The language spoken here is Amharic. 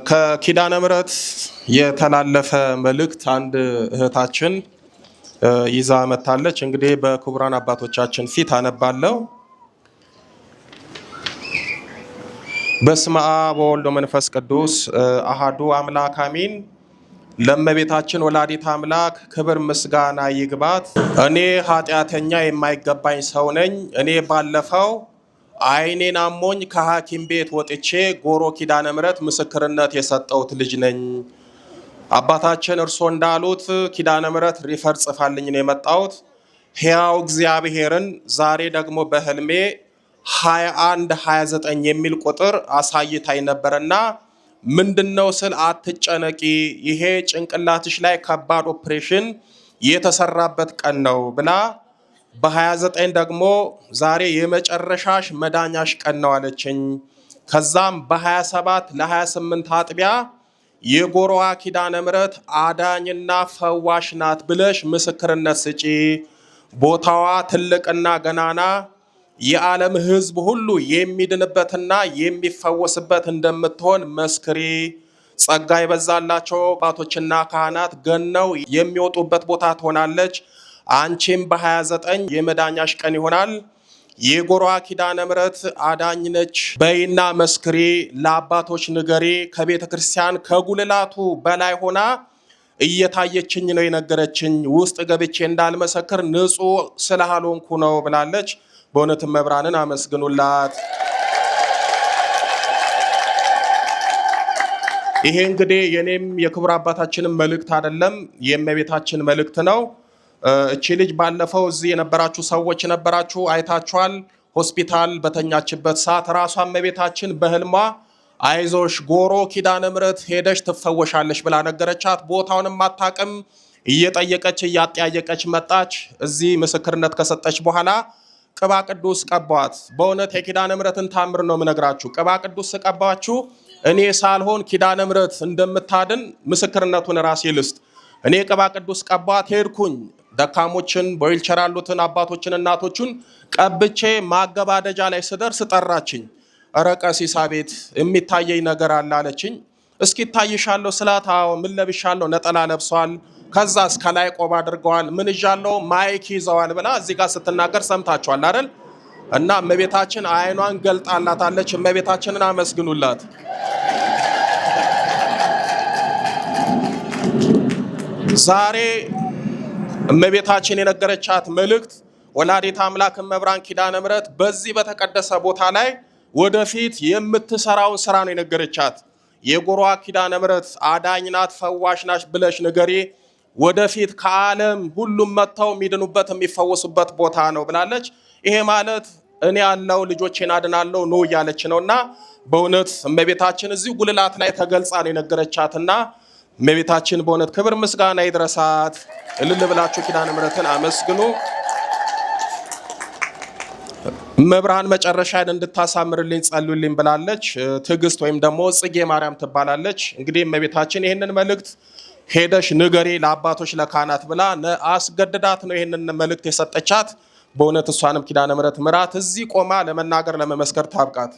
ከኪዳነ ምሕረት የተላለፈ መልእክት አንድ እህታችን ይዛ መታለች። እንግዲህ በክቡራን አባቶቻችን ፊት አነባለሁ። በስመ አብ ወወልድ ወመንፈስ ቅዱስ አሃዱ አምላክ አሜን። ለእመቤታችን ወላዲት አምላክ ክብር ምስጋና ይግባት። እኔ ኃጢአተኛ የማይገባኝ ሰው ነኝ። እኔ ባለፈው ዓይኔን አሞኝ ከሐኪም ቤት ወጥቼ ጎሮ ኪዳነ ምሕረት ምስክርነት የሰጠሁት ልጅ ነኝ። አባታችን እርሶ እንዳሉት ኪዳነ ምሕረት ሪፈር ጽፋልኝ ነው የመጣሁት። ሕያው እግዚአብሔርን ዛሬ ደግሞ በህልሜ 2129 የሚል ቁጥር አሳይታኝ ነበርና ምንድነው ስል አትጨነቂ፣ ይሄ ጭንቅላትሽ ላይ ከባድ ኦፕሬሽን የተሰራበት ቀን ነው ብላ በ29 ደግሞ ዛሬ የመጨረሻሽ መዳኛሽ ቀን ነው አለችኝ። ከዛም በ27 ለ28 አጥቢያ የጎሮዋ ኪዳነ ምሕረት አዳኝና ፈዋሽ ናት ብለሽ ምስክርነት ስጪ። ቦታዋ ትልቅና ገናና የዓለም ሕዝብ ሁሉ የሚድንበትና የሚፈወስበት እንደምትሆን መስክሪ። ጸጋ የበዛላቸው አባቶችና ካህናት ገነው የሚወጡበት ቦታ ትሆናለች። አንቺም በ29 የመዳኛሽ ቀን ይሆናል። የጎሮዋ ኪዳነ ምሕረት አዳኝ ነች በይና መስክሪ፣ ለአባቶች ንገሪ። ከቤተ ክርስቲያን ከጉልላቱ በላይ ሆና እየታየችኝ ነው የነገረችኝ። ውስጥ ገብቼ እንዳልመሰክር ንጹሕ ስላልሆንኩ ነው ብላለች። በእውነትም መብራንን አመስግኑላት። ይሄ እንግዲህ የኔም የክቡር አባታችንም መልእክት አይደለም፣ የእመቤታችን መልእክት ነው። እቺ ልጅ ባለፈው እዚህ የነበራችሁ ሰዎች ነበራችሁ፣ አይታችኋል። ሆስፒታል በተኛችበት ሰዓት ራሷ እመቤታችን በህልሟ አይዞሽ ጎሮ ኪዳነ ምሕረት ሄደሽ ትፈወሻለሽ ብላ ነገረቻት። ቦታውንም አታውቅም። እየጠየቀች እያጠያየቀች መጣች። እዚህ ምስክርነት ከሰጠች በኋላ ቅባ ቅዱስ ቀባዋት። በእውነት የኪዳነ ምሕረትን ታምር ነው የምነግራችሁ። ቅባ ቅዱስ ስቀባችሁ እኔ ሳልሆን ኪዳነ ምሕረት እንደምታድን ምስክርነቱን ራሴ ልስጥ። እኔ ቅባ ቅዱስ ቀባዋት፣ ሄድኩኝ። ደካሞችን በዊልቸር ያሉትን አባቶችን እናቶችን ቀብቼ ማገባደጃ ላይ ስደርስ ጠራችኝ። ኧረ ቀሲስ አቤት የሚታየኝ ነገር አለ አለችኝ። እስኪ ታይሻለሁ ስላት፣ አዎ ምን ለብሻለሁ? ነጠላ ለብሷል። ከዛ እስከ ላይ ቆብ አድርገዋል። ምን ይዣለሁ? ማይክ ይዘዋል ብላ እዚህ ጋር ስትናገር ሰምታችኋል አይደል? እና እመቤታችን አይኗን ገልጣላታለች። እመቤታችንን አመስግኑላት። ዛሬ እመቤታችን የነገረቻት መልእክት ወላዲት አምላክ እመብርሃን ኪዳነ ምሕረት በዚህ በተቀደሰ ቦታ ላይ ወደፊት የምትሰራውን ስራ ነው የነገረቻት። የጎሮዋ ኪዳነ ምሕረት አዳኝ ናት፣ ፈዋሽ ናት ብለሽ ንገሪ። ወደፊት ከዓለም ሁሉም መጥተው የሚድኑበት የሚፈወሱበት ቦታ ነው ብላለች። ይሄ ማለት እኔ ያለው ልጆቼን አድናለሁ ነው እያለች ነውና በእውነት እመቤታችን እዚህ ጉልላት ላይ ተገልጻ ነው የነገረቻትና እመቤታችን በእውነት ክብር ምስጋና ይድረሳት። እልል ብላችሁ ኪዳነ ምሕረትን አመስግኑ። መብርሃን መጨረሻን እንድታሳምርልኝ ጸልዩልኝ ብላለች። ትዕግስት ወይም ደግሞ ጽጌ ማርያም ትባላለች። እንግዲህ እመቤታችን ይህንን መልእክት ሄደሽ ንገሪ ለአባቶች ለካህናት ብላ አስገድዳት ነው ይህንን መልእክት የሰጠቻት። በእውነት እሷንም ኪዳነ ምሕረት ምራት እዚህ ቆማ ለመናገር ለመመስከር ታብቃት።